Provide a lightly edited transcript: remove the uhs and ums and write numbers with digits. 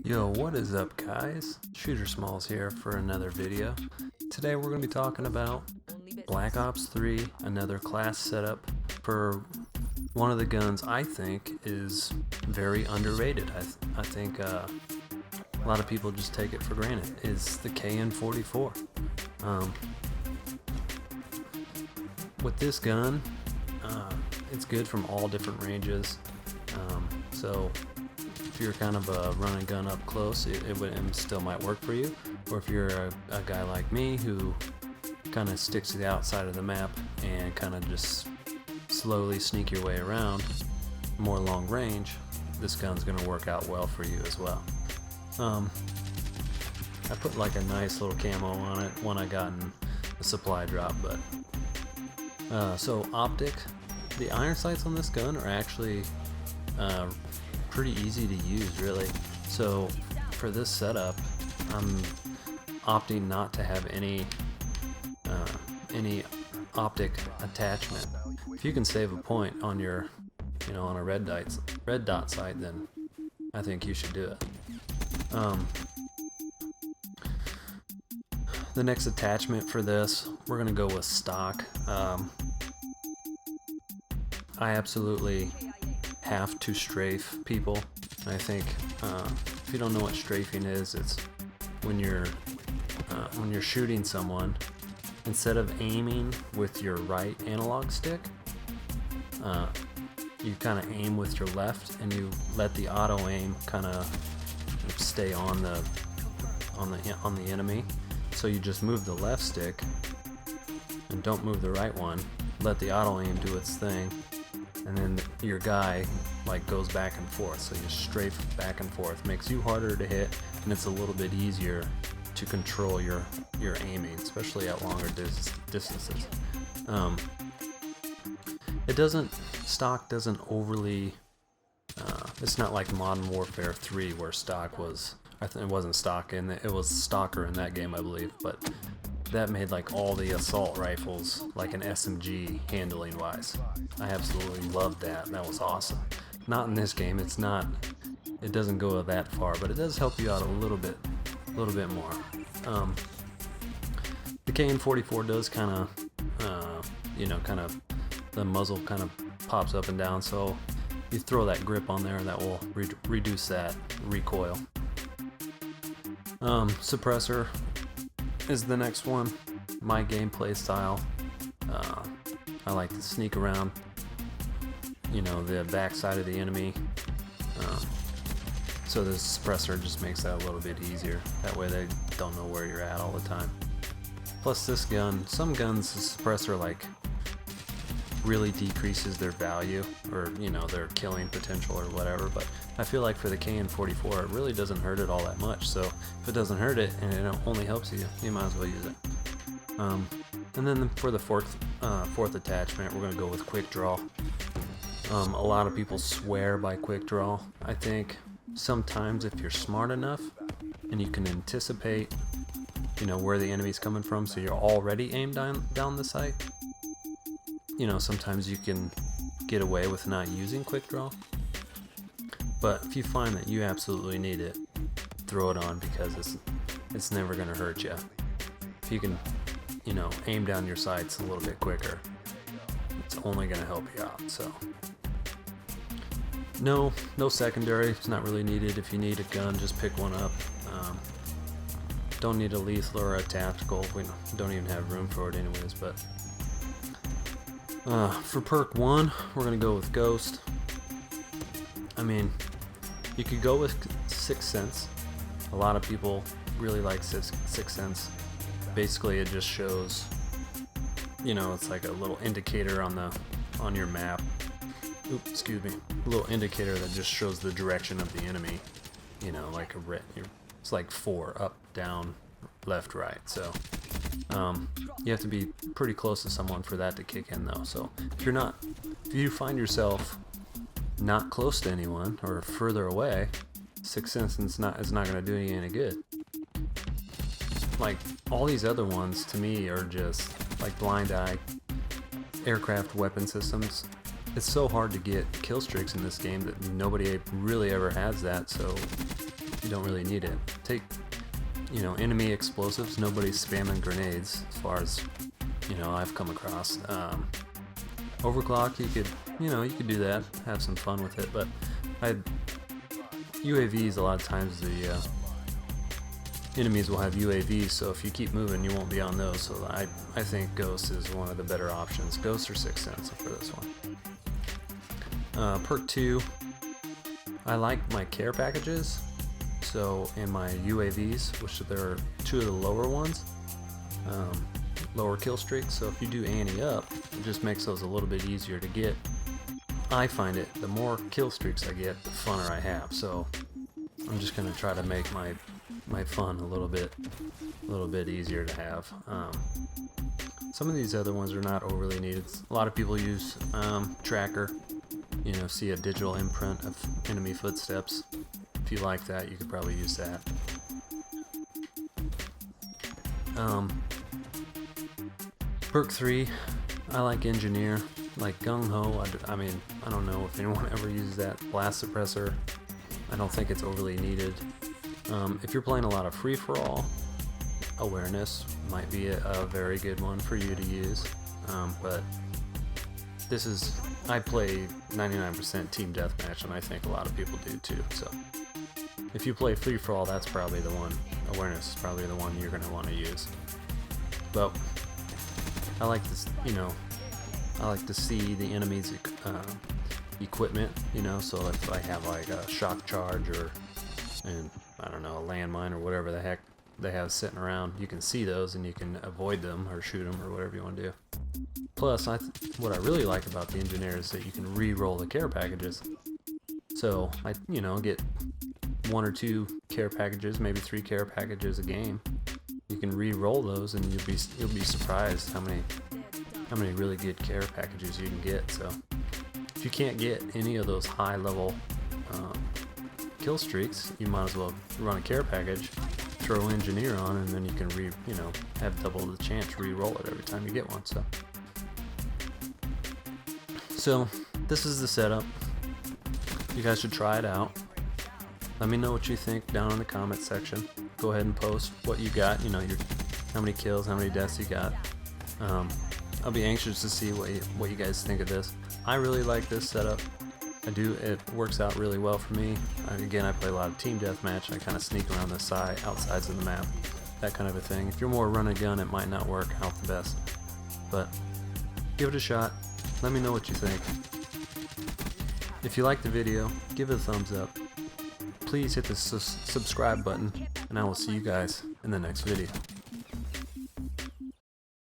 Yo, what is up guys? Shootersmallz here for another video. Today we're going to be talking about Black Ops 3, another class setup for one of the guns I think is very underrated. I think a lot of people just take it for granted. Is the KN44. With this gun, it's good from all different ranges. So if you're kind of running gun up close, it still might work for you. Or if you're a guy like me who kind of sticks to the outside of the map and kind of just slowly sneak your way around more long range, this gun's going to work out well for you as well. I put like a nice little camo on it, one I got in a supply drop, but so optic, the iron sights on this gun are actually pretty easy to use, really. So for this setup, I'm opting not to have any optic attachment. If you can save a point on your, on a red dot sight, then I think you should do it. The next attachment for this, we're gonna go with stock. I absolutely have to strafe people. And I think if you don't know what strafing is, it's when you're shooting someone, instead of aiming with your right analog stick, you kind of aim with your left, and you let the auto aim kind of stay on the enemy. So you just move the left stick and don't move the right one. Let the auto aim do its thing, and then your guy like goes back and forth. So you strafe back and forth. Makes you harder to hit, and it's a little bit easier to control your aiming, especially at longer distances. Stock doesn't overly. It's not like Modern Warfare 3 where stock was. It wasn't stock, and it was Stalker in that game, I believe, but that made like all the assault rifles like an SMG handling wise. I absolutely loved that. That was awesome. Not in this game. It doesn't go that far, but it does help you out a little bit more. The KN44 does kind of, the muzzle kind of pops up and down, so you throw that grip on there, that will reduce that recoil. Suppressor is the next one. My gameplay style, I like to sneak around the backside of the enemy, so the suppressor just makes that a little bit easier. That way they don't know where you're at all the time. Plus this gun, some guns the suppressor like really decreases their value, or their killing potential or whatever, but I feel like for the KN44 it really doesn't hurt it all that much. So if it doesn't hurt it and it only helps you, you might as well use it. And then for the fourth attachment, we're going to go with quick draw. A lot of people swear by quick draw. I think sometimes if you're smart enough and you can anticipate where the enemy's coming from, so you're already aimed down the sight, sometimes you can get away with not using quick draw. But if you find that you absolutely need it, throw it on, because it's never going to hurt you. If you can aim down your sights a little bit quicker, it's only going to help you out. So no secondary. It's not really needed. If you need a gun, just pick one up. Don't need a lethal or a tactical. We don't even have room for it anyways. But for perk 1, we're going to go with Ghost. I mean, you could go with Sixth Sense. A lot of people really like Sixth Sense. Basically it just shows, it's like a little indicator on your map. Oops, excuse me. A little indicator that just shows the direction of the enemy. Like it's like 4 up, down, left, right. So you have to be pretty close to someone for that to kick in though. So if you find yourself not close to anyone or further away, Sixth Sense is not going to do you any good. Like all these other ones to me are just like blind eye, aircraft weapon systems. It's so hard to get kill streaks in this game that nobody really ever has that, so you don't really need it. Take, you know, enemy explosives. Nobody's spamming grenades as far as, you know, I've come across. Overclock, you could do that, have some fun with it, but UAVs, a lot of times the enemies will have UAVs, so if you keep moving you won't be on those, so I think Ghost is one of the better options. Ghost or Sixth Sense for this one. Perk 2, I like my care packages, so in my UAVs, which there are 2 of the lower ones, lower kill streaks, so if you do ante up, it just makes those a little bit easier to get. I find it, the more kill streaks I get, the funner I have, so I'm just going to try to make my fun a little bit easier to have. Some of these other ones are not overly needed. A lot of people use tracker, you know, see a digital imprint of enemy footsteps. If you like that, you could probably use that. Perk 3, I like Engineer, like Gung Ho. I mean, I don't know if anyone ever uses that. Blast Suppressor, I don't think it's overly needed. If you're playing a lot of free-for-all, Awareness might be a very good one for you to use, but this is, I play 99% team deathmatch, and I think a lot of people do too, so if you play free-for-all, that's probably the one. Awareness is probably the one you're going to want to use. But I like this, you know, I like to see the enemy's equipment, you know, so if I have like a shock charge and I don't know, a landmine or whatever the heck they have sitting around, you can see those and you can avoid them or shoot them or whatever you want to do. Plus, what I really like about the Engineer is that you can re-roll the care packages. So I, you know, get 1 or 2 care packages, maybe 3 care packages a game. You can re-roll those, and you'll be surprised how many really good care packages you can get. So if you can't get any of those high level kill streaks, you might as well run a care package, throw Engineer on, and then you can have double the chance to re-roll it every time you get one. So this is the setup. You guys should try it out. Let me know what you think down in the comment section. Go ahead and post what you got, you know, how many kills, how many deaths you got. I'll be anxious to see what you guys think of this. I really like this setup. It works out really well for me. Again, I play a lot of team deathmatch. I kind of sneak around the outsides of the map, that kind of a thing. If you're more run and gun, it might not work out the best, but give it a shot. Let me know what you think. If you like the video, give it a thumbs up. Please hit the subscribe button, and I will see you guys in the next video.